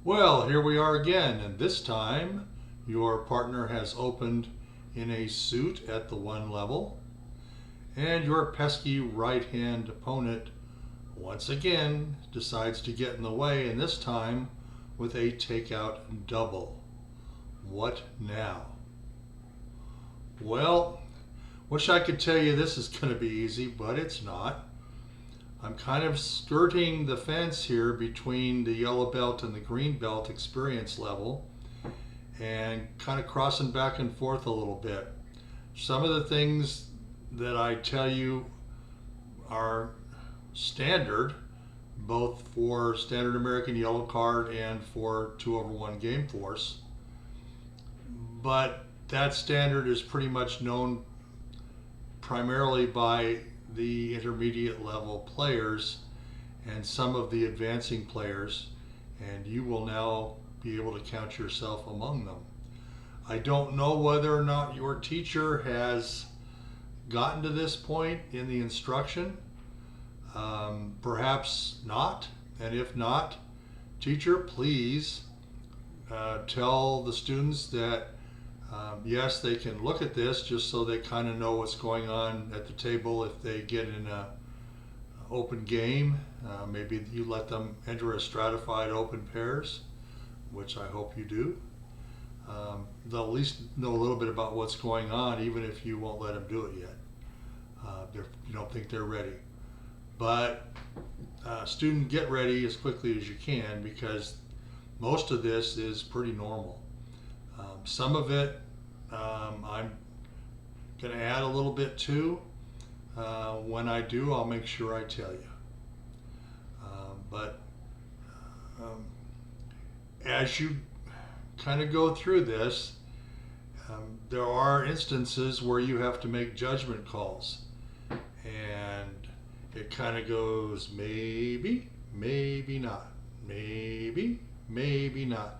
Well, here we are again, and this time your partner has opened in a suit at the 1 level, and your pesky right-hand opponent once again decides to get in the way, and this time with a takeout double. What now? Well, wish I could tell you this is going to be easy, but it's not. I'm kind of skirting the fence here between the yellow belt and the green belt experience level and kind of crossing back and forth a little bit. Some of the things that I tell you are standard, both for standard American yellow card and for 2/1 game force, but that standard is pretty much known primarily by the intermediate level players and some of the advancing players, and you will now be able to count yourself among them. I don't know whether or not your teacher has gotten to this point in the instruction. Perhaps not, and if not, teacher, please tell the students that yes, they can look at this just so they kind of know what's going on at the table if they get in an open game. Maybe you let them enter a stratified open pairs, which I hope you do. They'll at least know a little bit about what's going on, even if you won't let them do it yet. You don't think they're ready. But student, get ready as quickly as you can, because most of this is pretty normal. Some of it I'm going to add a little bit to. When I do, I'll make sure I tell you. But as you kind of go through this, there are instances where you have to make judgment calls. And it kind of goes maybe, maybe not, maybe, maybe not.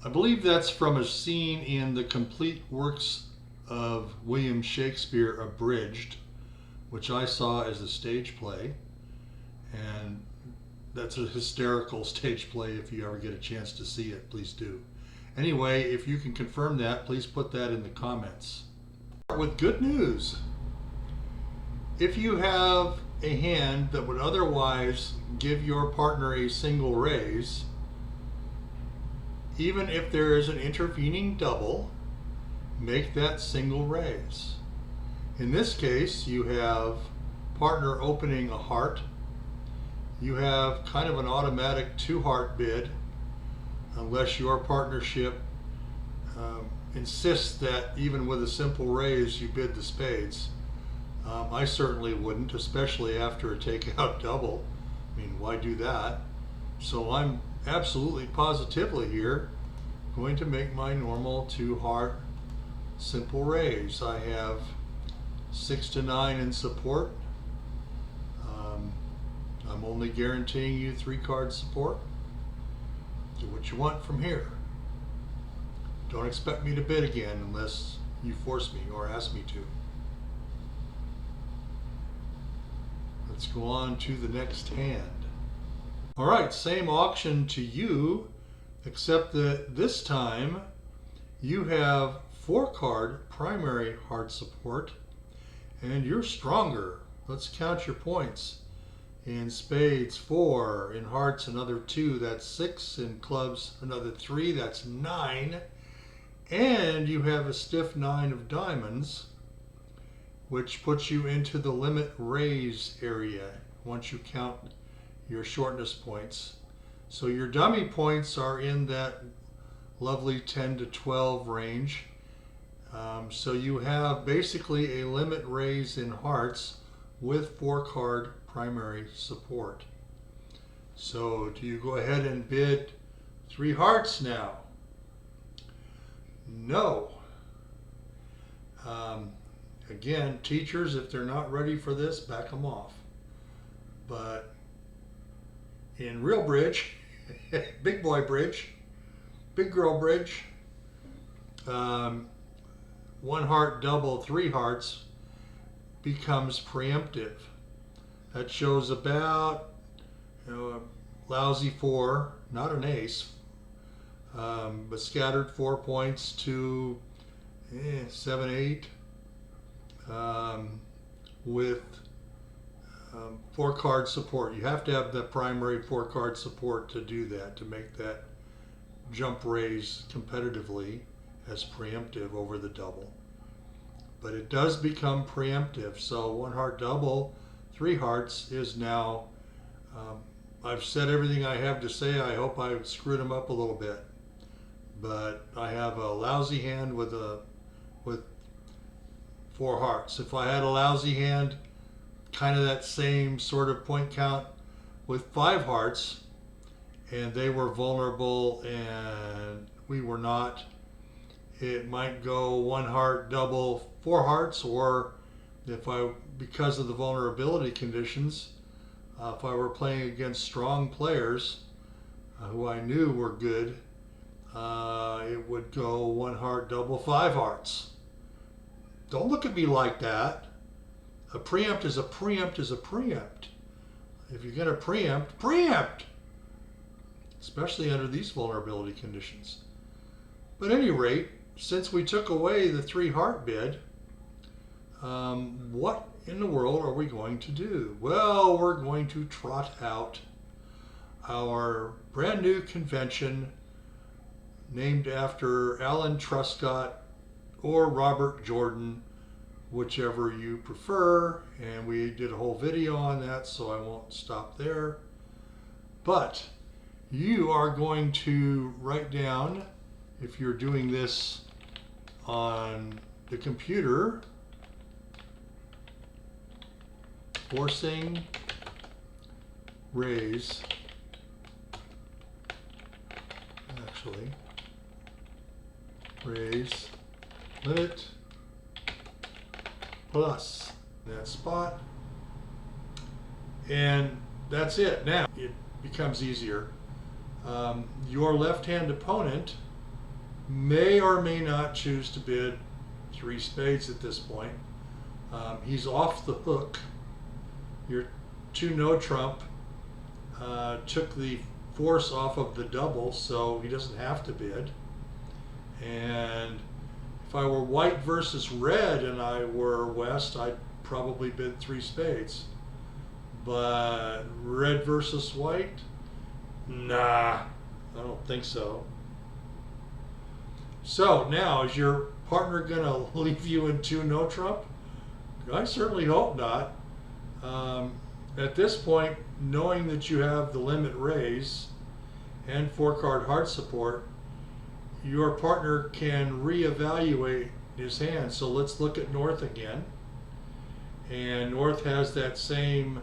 I believe that's from a scene in The Complete Works of William Shakespeare Abridged, which I saw as a stage play. And that's a hysterical stage play. If you ever get a chance to see it, please do. Anyway, if you can confirm that, please put that in the comments. With good news. If you have a hand that would otherwise give your partner a single raise, even if there is an intervening double, make that single raise. In this case, you have partner opening a heart. You have kind of an automatic 2-heart bid, unless your partnership insists that even with a simple raise you bid the spades. I certainly wouldn't, especially after a takeout double. I mean, why do that? So I'm absolutely positively here going to make my normal 2-heart simple raise. I have 6 to 9 in support. I'm only guaranteeing you 3-card support. Do what you want from here. Don't expect me to bid again unless you force me or ask me to. Let's go on to the next hand. All right, same auction to you, except that this time you have 4-card primary heart support, and you're stronger. Let's count your points. In spades, 4. In hearts, another 2. That's 6. In clubs, another 3. That's 9. And you have a stiff 9 of diamonds, which puts you into the limit raise area once you count your shortness points. So your dummy points are in that lovely 10 to 12 range. So you have basically a limit raise in hearts with 4-card primary support. So do you go ahead and bid 3 hearts now? No. Again, teachers, if they're not ready for this, back them off. But in real bridge, big boy bridge, big girl bridge, 1 heart double 3 hearts becomes preemptive. That shows about a lousy 4, not an ace, but scattered 4 points to 7, 8 with 4-card support. You have to have the primary 4-card support to do that, to make that jump raise competitively as preemptive over the double. But it does become preemptive. So 1 heart double, 3 hearts is now, I've said everything I have to say. I hope I screwed them up a little bit. But I have a lousy hand with 4 hearts. If I had a lousy hand, kind of that same sort of point count with 5 hearts, and they were vulnerable and we were not, it might go 1 heart double 4 hearts, or if I, because of the vulnerability conditions, if I were playing against strong players who I knew were good, it would go 1 heart double 5 hearts. Don't look at me like that. A preempt is a preempt is a preempt. If you're going to preempt, preempt! Especially under these vulnerability conditions. But at any rate, since we took away the 3 heart bid, what in the world are we going to do? Well, we're going to trot out our brand new convention named after Alan Truscott or Robert Jordan, whichever you prefer, and we did a whole video on that, so I won't stop there. But you are going to write down, if you're doing this on the computer, forcing raise, actually, raise limit plus that spot, and that's it. Now it becomes easier. Your left-hand opponent may or may not choose to bid 3 spades at this point. He's off the hook. Your 2 no trump took the force off of the double, so he doesn't have to bid. And if I were white versus red and I were west, I'd probably bid 3 spades. But red versus white? Nah, I don't think so. So now, is your partner gonna leave you in 2 no trump? I certainly hope not. At this point, knowing that you have the limit raise and 4-card heart support, your partner can reevaluate his hand. So let's look at North again. And North has that same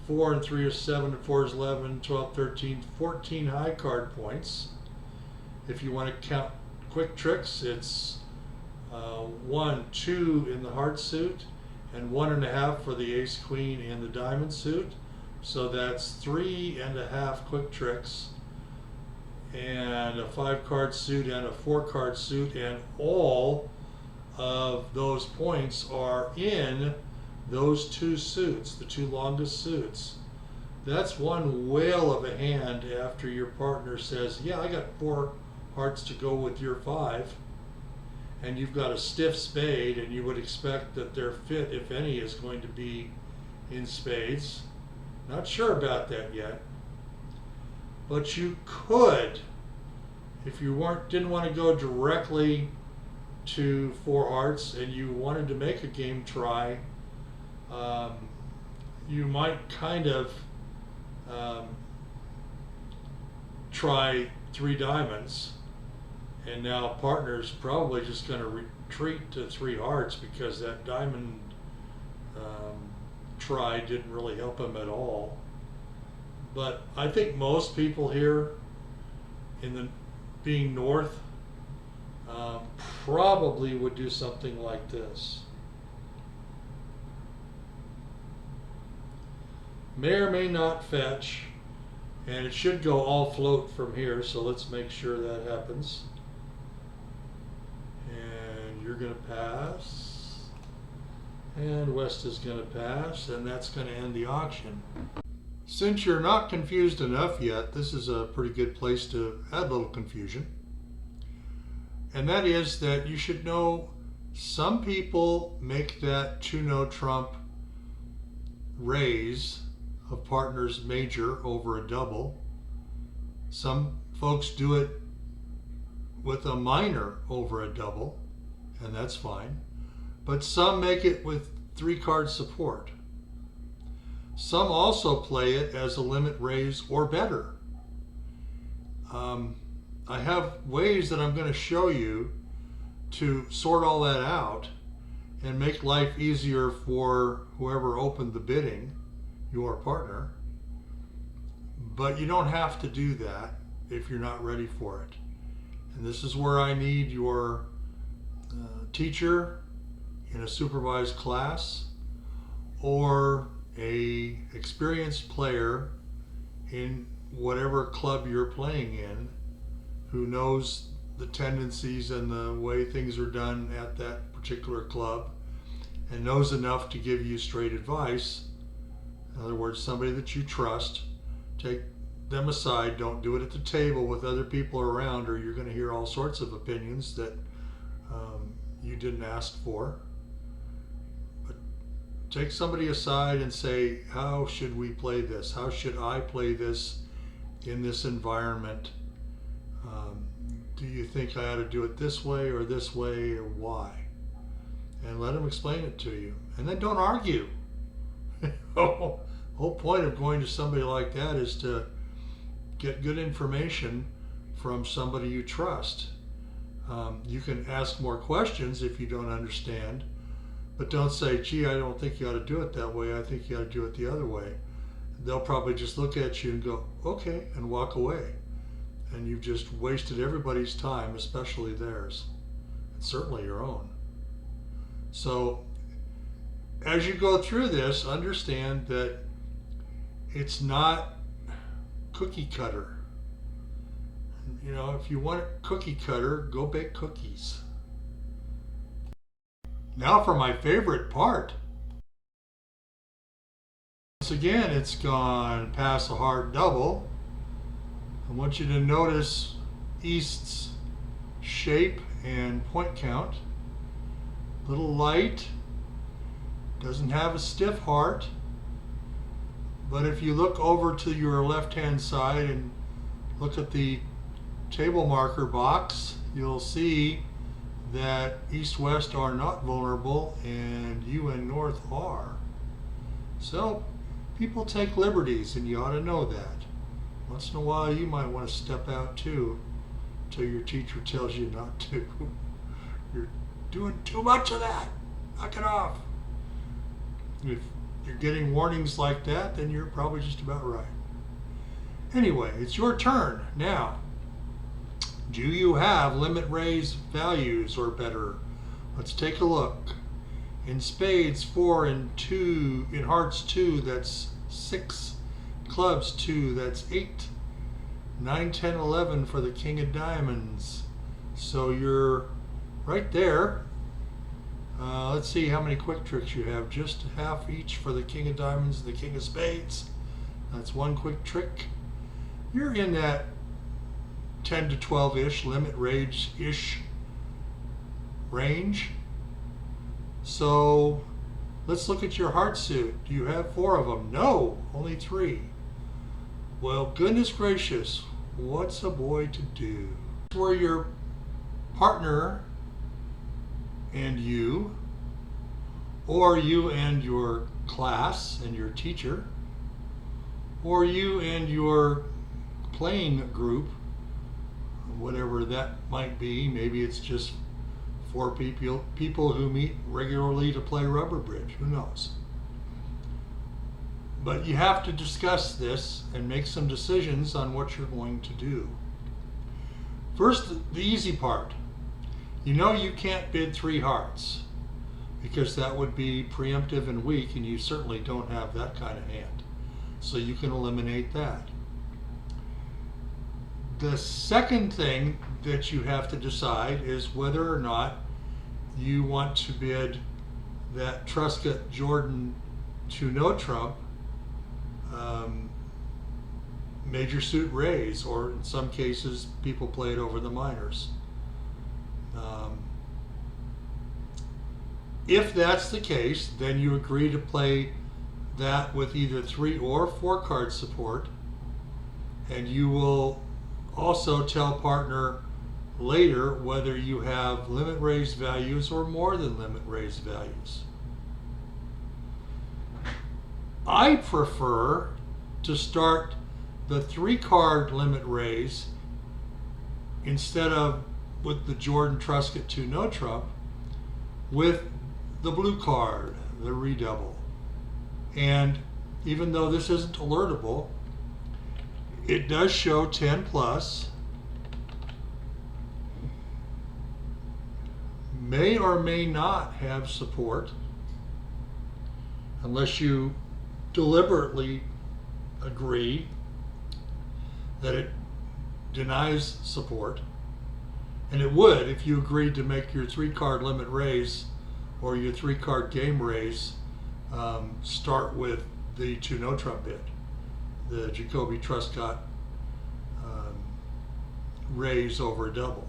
4 and 3 is 7, and 4 is 11, 12, 13, 14 high card points. If you want to count quick tricks, it's 1, 2 in the heart suit, and 1.5 for the ace queen in the diamond suit. So that's 3.5 quick tricks, and a 5-card suit and a 4-card suit, and all of those points are in those 2 suits, the 2 longest suits. That's one whale of a hand after your partner says, yeah, I got 4 hearts to go with your 5, and you've got a stiff spade, and you would expect that their fit, if any, is going to be in spades. Not sure about that yet, but you could, if you didn't want to go directly to 4 hearts and you wanted to make a game try, you might kind of try 3 diamonds, and now partner's probably just going to retreat to 3 hearts because that diamond try didn't really help him at all. But I think most people here, being North, probably would do something like this. May or may not fetch, and it should go all float from here, so let's make sure that happens. And you're going to pass, and West is going to pass, and that's going to end the auction. Since you're not confused enough yet, this is a pretty good place to add a little confusion. And that is that you should know some people make that 2-no trump raise of partners major over a double. Some folks do it with a minor over a double, and that's fine. But some make it with 3-card support. Some also play it as a limit raise or better. I have ways that I'm going to show you to sort all that out and make life easier for whoever opened the bidding, your partner. But you don't have to do that if you're not ready for it. And this is where I need your teacher in a supervised class or a experienced player in whatever club you're playing in who knows the tendencies and the way things are done at that particular club and knows enough to give you straight advice. In other words, somebody that you trust. Take them aside. Don't do it at the table with other people around, or you're going to hear all sorts of opinions that you didn't ask for. But take somebody aside and say, how should we play this? How should I play this in this environment? Do you think I ought to do it this way, or why? And let them explain it to you. And then don't argue. The whole point of going to somebody like that is to get good information from somebody you trust. You can ask more questions if you don't understand, but don't say, gee, I don't think you ought to do it that way. I think you ought to do it the other way. They'll probably just look at you and go, okay, and walk away. And you've just wasted everybody's time, especially theirs, and certainly your own. So as you go through this, understand that it's not cookie cutter. You know, if you want cookie cutter, go bake cookies. Now for my favorite part. Once again, it's gone past a hard double. I want you to notice East's shape and point count. Little light, doesn't have a stiff heart, but if you look over to your left hand side and look at the table marker box, you'll see that East-West are not vulnerable and you and North are. So people take liberties, and you ought to know that. Once in a while you might want to step out too until your teacher tells you not to. You're doing too much of that. Knock it off. If you're getting warnings like that, then you're probably just about right. Anyway, it's your turn now. Do you have limit raise values or better? Let's take a look. In spades, 4 and 2. In hearts, 2, that's 6. Clubs, 2, that's 8. 9, 10, 11 for the king of diamonds. So you're right there. Let's see how many quick tricks you have. Just half each for the king of diamonds and the king of spades. That's one quick trick. You're in that 10 to 12-ish, limit range-ish range. So let's look at your heart suit. Do you have 4 of them? No, only 3. Well, goodness gracious, what's a boy to do? Where your partner and you, or you and your class and your teacher, or you and your playing group, whatever that might be. Maybe it's just 4 people who meet regularly to play rubber bridge. Who knows? But you have to discuss this and make some decisions on what you're going to do. First, the easy part. You know you can't bid 3 hearts because that would be preemptive and weak, and you certainly don't have that kind of hand. So you can eliminate that. The second thing that you have to decide is whether or not you want to bid that Truscott Jordan 2-no trump major suit raise, or in some cases people play it over the minors. If that's the case, then you agree to play that with either 3 or 4 card support, and you will also tell partner later whether you have limit raised values or more than limit raised values. I prefer to start the 3 card limit raise instead of with the Jordan Truscott 2 no trump with the blue card, the redouble. And even though this isn't alertable, it does show 10 plus. May or may not have support unless you deliberately agree that it denies support. And it would if you agreed to make your 3 card limit raise or your 3 card game raise start with the 2 no trump bid, the Jacoby Truscott raise over a double.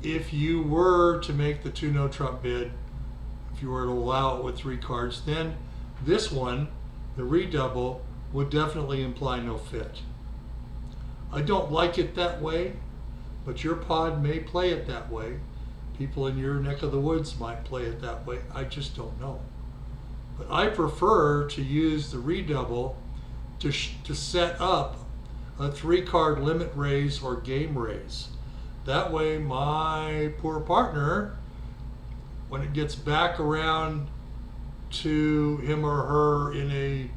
If you were to make the 2 no trump bid, if you were to allow it with 3 cards, then this one, the redouble, would definitely imply no fit. I don't like it that way, but your pod may play it that way. People in your neck of the woods might play it that way. I just don't know. But I prefer to use the redouble to set up a 3 card limit raise or game raise. That way my poor partner, when it gets back around to him or her in a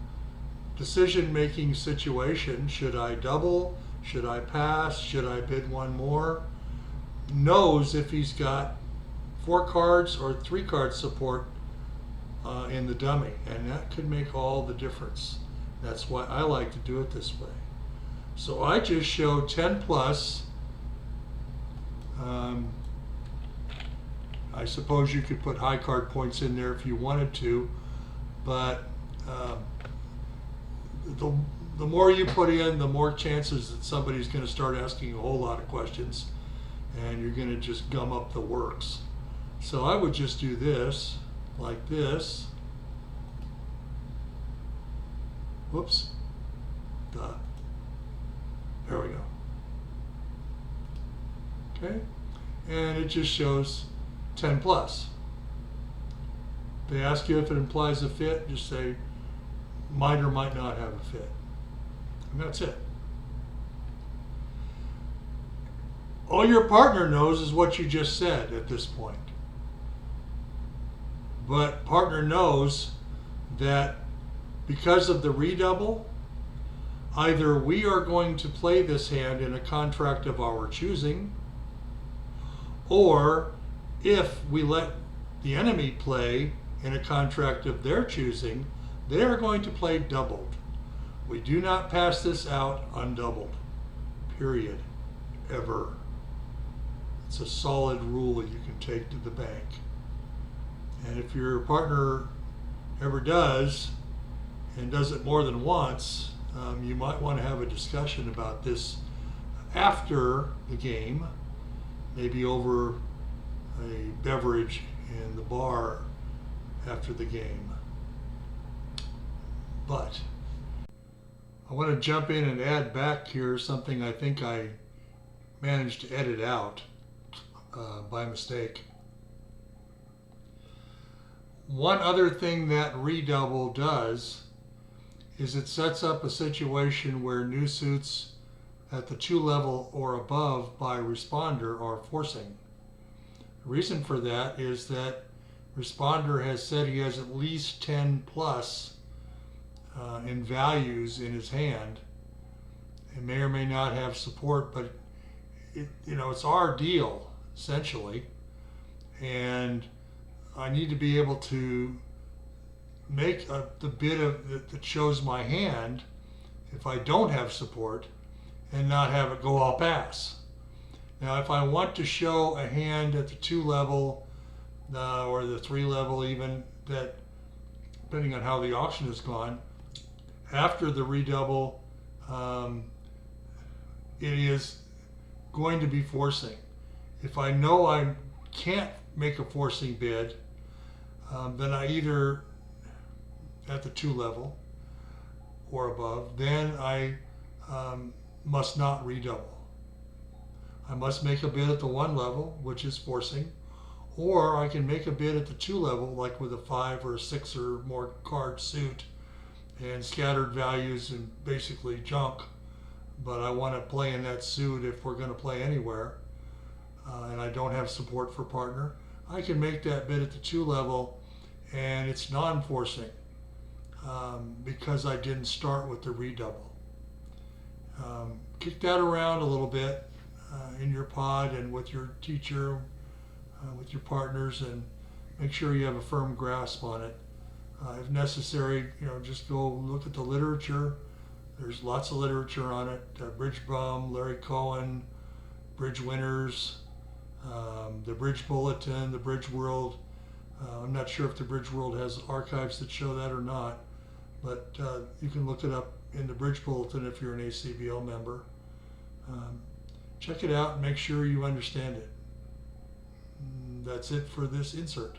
decision-making situation, should I double, should I pass, should I bid one more, knows if he's got 4 cards or 3 card support in the dummy, and that could make all the difference. That's why I like to do it this way. So I just show 10 plus. I suppose you could put high card points in there if you wanted to, but the more you put in, the more chances that somebody's going to start asking a whole lot of questions, and you're going to just gum up the works. So I would just do this, like this. Whoops. Duh. There we go. Okay. And it just shows 10 plus. They ask you if it implies a fit, just say might or might not have a fit. And that's it. All your partner knows is what you just said at this point. But partner knows that because of the redouble, either we are going to play this hand in a contract of our choosing, or if we let the enemy play in a contract of their choosing, they are going to play doubled. We do not pass this out undoubled, period, ever. It's a solid rule that you can take to the bank. And if your partner ever does, and does it more than once, you might want to have a discussion about this after the game, maybe over a beverage in the bar after the game. But I want to jump in and add back here something I think I managed to edit out by mistake. One other thing that redouble does is it sets up a situation where new suits at the 2 level or above by responder are forcing. The reason for that is that responder has said he has at least 10 plus in values in his hand. It may or may not have support, but it's our deal essentially, and I need to be able to make the bid that shows my hand if I don't have support and not have it go all pass. Now if I want to show a hand at the 2 level or the 3 level even, that depending on how the auction has gone, after the redouble um, it is going to be forcing. If I know I can't make a forcing bid, then I either at the 2 level or above, then I must not redouble. I must make a bid at the 1 level, which is forcing, or I can make a bid at the 2 level, like with a 5 or a 6 or more card suit and scattered values and basically junk. But I want to play in that suit if we're going to play anywhere, and I don't have support for partner. I can make that bid at the 2 level, and it's non-forcing because I didn't start with the redouble. Kick that around a little bit in your pod and with your teacher, with your partners, and make sure you have a firm grasp on it. If necessary, just go look at the literature. There's lots of literature on it. Bridge Bum, Larry Cohen, Bridge Winners, the Bridge Bulletin, the Bridge World. I'm not sure if the Bridge World has archives that show that or not, but you can look it up in the Bridge Bulletin if you're an ACBL member. Check it out and make sure you understand it. That's it for this insert.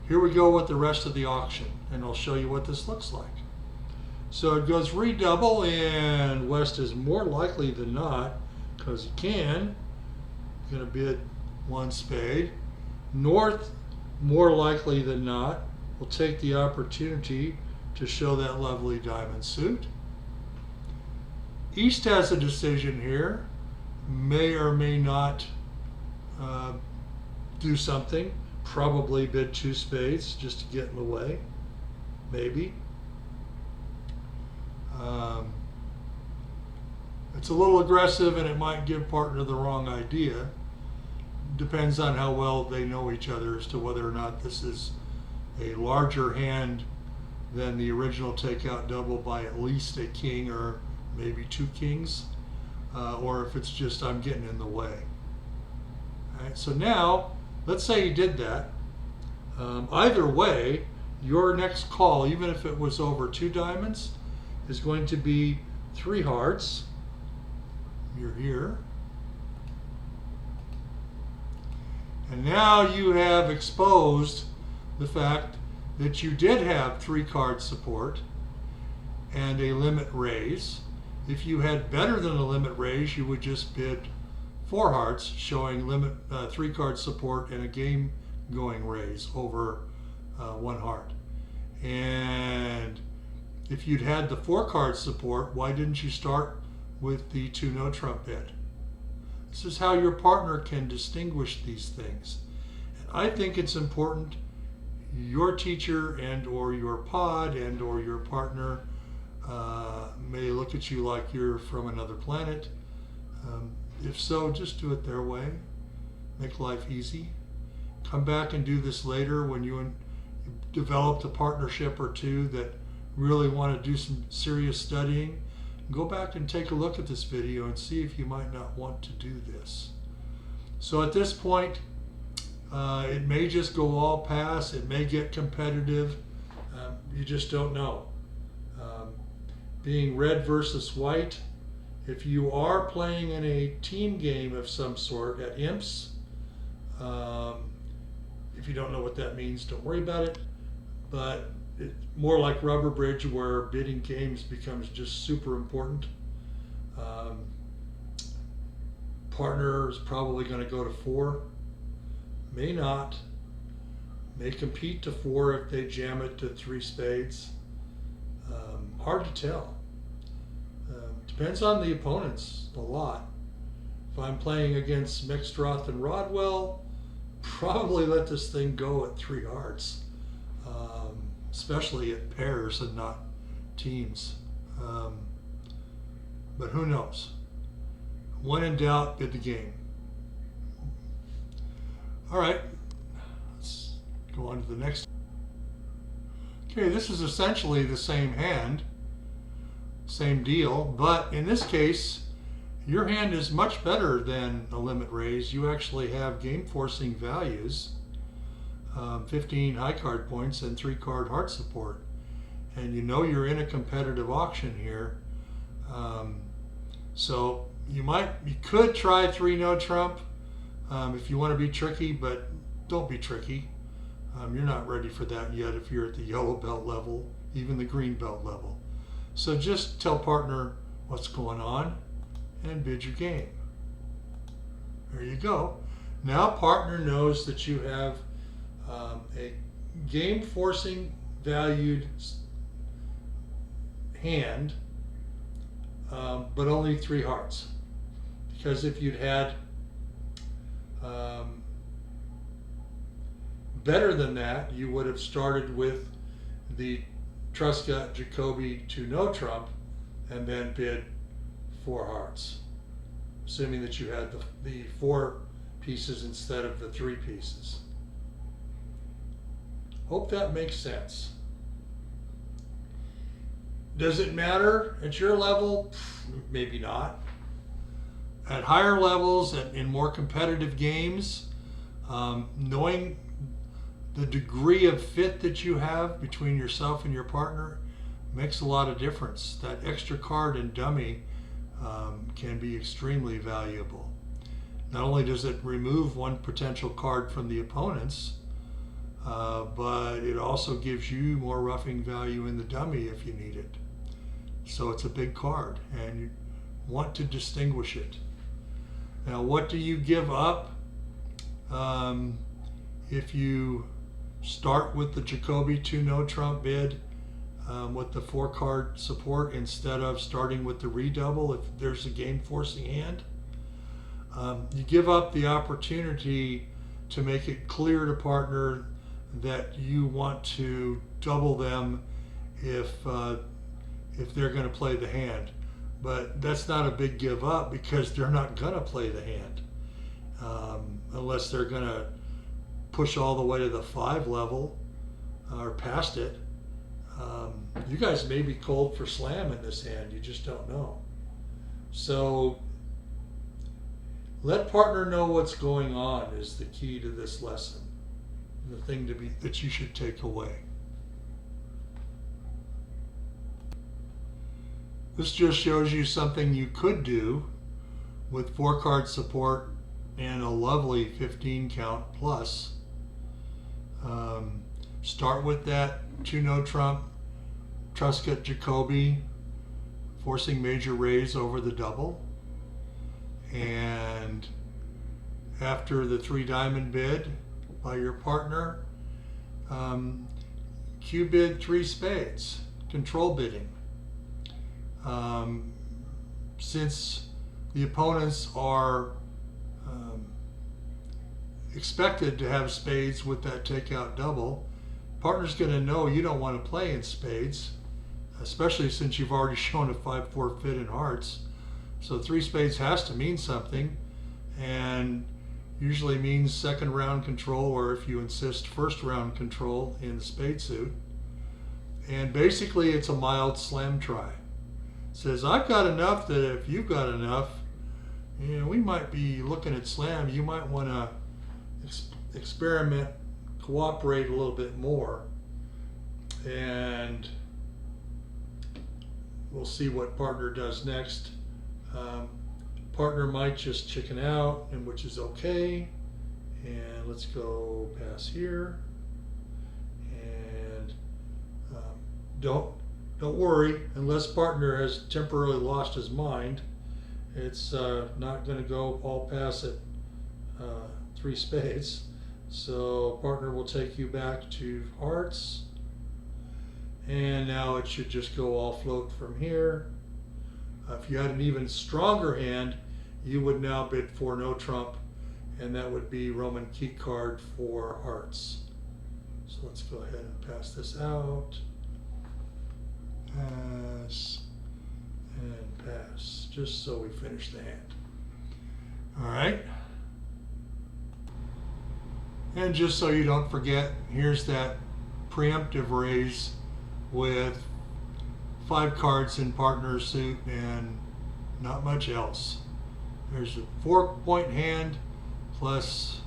Here we go with the rest of the auction, and I'll show you what this looks like. So it goes redouble, and West is more likely than not, because he can, going to bid 1 spade. North, more likely than not, will take the opportunity to show that lovely diamond suit. East has a decision here, may or may not do something, probably bid 2 spades just to get in the way, maybe. It's a little aggressive and it might give partner the wrong idea. Depends on how well they know each other as to whether or not this is a larger hand than the original takeout double by at least a king or maybe 2 kings, or if it's just I'm getting in the way. All right, so now let's say you did that. Either way, your next call, even if it was over 2 diamonds, is going to be 3 hearts. You're here. And now you have exposed the fact that you did have 3 card support and a limit raise. If you had better than a limit raise, you would just bid 4 hearts, showing limit 3 card support and a game going raise over 1 heart. And if you'd had the 4 card support, why didn't you start with the 2 no trump bid? This is how your partner can distinguish these things. And I think it's important your teacher and or your pod and or your partner may look at you like you're from another planet. If so, just do it their way. Make life easy. Come back and do this later when you developed a partnership or 2 that really want to do some serious studying. Go back and take a look at this video and see if you might not want to do this. So at this point, it may just go all pass. It may get competitive. You just don't know. Being red versus white, if you are playing in a team game of some sort at IMPS, if you don't know what that means, don't worry about it. But it's more like rubber bridge, where bidding games becomes just super important. Partner is probably going to go to 4, may not, may compete to 4 if they jam it to 3 spades. Hard to tell. Depends on the opponents a lot. If I'm playing against Mextroth and Rodwell, probably let this thing go at 3 hearts. Especially at pairs and not teams. But who knows? When in doubt, bid the game. All right, let's go on to the next. Okay, this is essentially the same hand, same deal, but in this case, your hand is much better than a limit raise. You actually have game forcing values. 15 high card points and 3 card heart support, and you know you're in a competitive auction here. So you could try 3 no trump if you want to be tricky, but don't be tricky. You're not ready for that yet if you're at the yellow belt level, even the green belt level. So just tell partner what's going on and bid your game. There you go. Now partner knows that you have a game forcing valued hand, but only 3 hearts. Because if you'd had better than that, you would have started with the Trusca Jacoby to no trump and then bid 4 hearts, assuming that you had the 4 pieces instead of the 3 pieces. Hope that makes sense. Does it matter at your level? Maybe not. At higher levels and in more competitive games, knowing the degree of fit that you have between yourself and your partner makes a lot of difference. That extra card and dummy can be extremely valuable. Not only does it remove one potential card from the opponent's, but it also gives you more roughing value in the dummy if you need it. So it's a big card and you want to distinguish it. Now, what do you give up if you start with the Jacoby 2 no trump bid with the 4 card support instead of starting with the redouble if there's a game forcing hand? You give up the opportunity to make it clear to partner that you want to double them if they're going to play the hand. But that's not a big give up because they're not going to play the hand unless they're going to push all the way to the 5 level or past it. You guys may be cold for slam in this hand. You just don't know. So let partner know what's going on is the key to this lesson. The thing that you should take away. This just shows you something you could do with 4 card support and a lovely 15 count plus. Start with that 2 no trump Trusca Jacoby forcing major raise over the double, and after the 3 diamond bid by your partner, Q bid 3 spades, control bidding. Since the opponents are expected to have spades with that takeout double, partner's going to know you don't want to play in spades, especially since you've already shown a 5-4 fit in hearts. So 3 spades has to mean something, and usually means second round control, or if you insist, first round control in the spade suit. And basically it's a mild slam try. It says, I've got enough that if you've got enough, we might be looking at slam. You might want to experiment, cooperate a little bit more, and we'll see what partner does next. Partner might just chicken out, and which is okay. And let's go pass here. And don't worry, unless partner has temporarily lost his mind. It's not going to go all pass at 3 spades. So partner will take you back to hearts. And now it should just go all float from here. If you had an even stronger hand, you would now bid 4 no trump, and that would be Roman key card for hearts. So let's go ahead and pass this out. Pass and pass, just so we finish the hand. All right. And just so you don't forget, here's that preemptive raise with 5 cards in partner suit and not much else. There's a 4-point hand, plus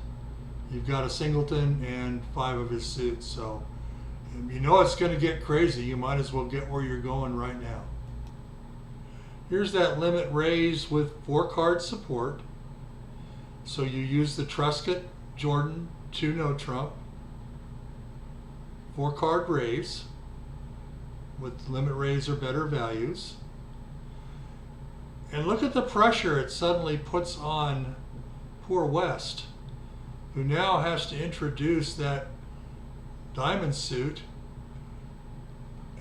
you've got a singleton and 5 of his suits. So you know it's going to get crazy. You might as well get where you're going right now. Here's that limit raise with 4-card support. So you use the Truscott Jordan 2 no trump, 4-card raise with limit raise or better values. And look at the pressure it suddenly puts on poor West, who now has to introduce that diamond suit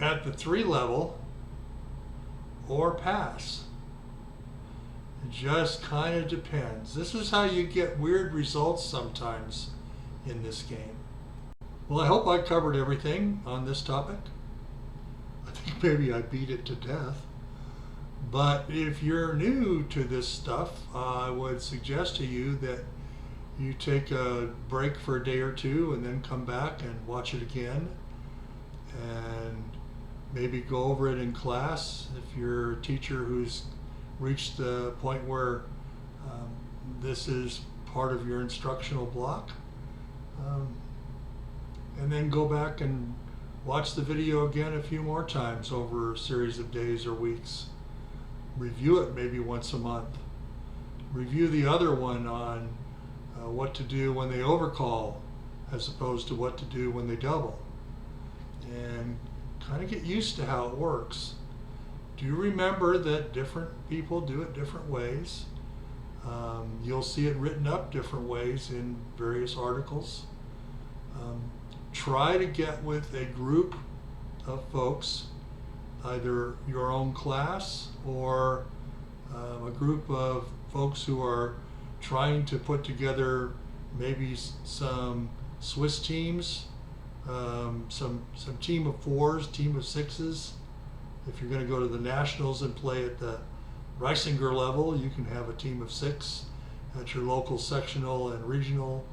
at the 3 level or pass. It just kind of depends. This is how you get weird results sometimes in this game. Well, I hope I covered everything on this topic. I think maybe I beat it to death. But if you're new to this stuff, I would suggest to you that you take a break for a day or two and then come back and watch it again and maybe go over it in class if you're a teacher who's reached the point where this is part of your instructional block. And then go back and watch the video again a few more times over a series of days or weeks. Review it maybe once a month. Review the other one on what to do when they overcall as opposed to what to do when they double. And kind of get used to how it works. Do remember that different people do it different ways. You'll see it written up different ways in various articles. Try to get with a group of folks, either your own class or a group of folks who are trying to put together maybe some Swiss teams, some team of 4s, team of 6s. If you're going to go to the nationals and play at the Reisinger level, you can have a team of 6 at your local sectional and regional.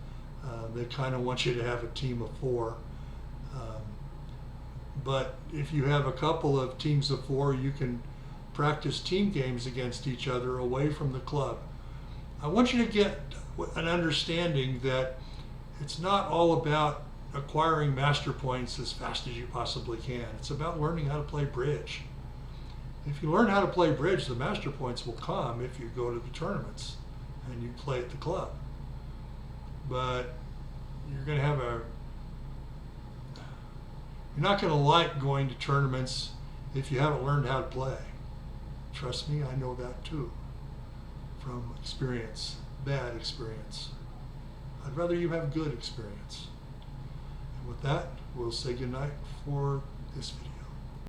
They kind of want you to have a team of 4. But if you have a couple of teams of 4, you can practice team games against each other away from the club. I want you to get an understanding that it's not all about acquiring master points as fast as you possibly can. It's about learning how to play bridge. If you learn how to play bridge, the master points will come if you go to the tournaments and you play at the club. But you're not going to like going to tournaments if you haven't learned how to play. Trust me, I know that too from experience, bad experience. I'd rather you have good experience. And with that, we'll say goodnight for this video.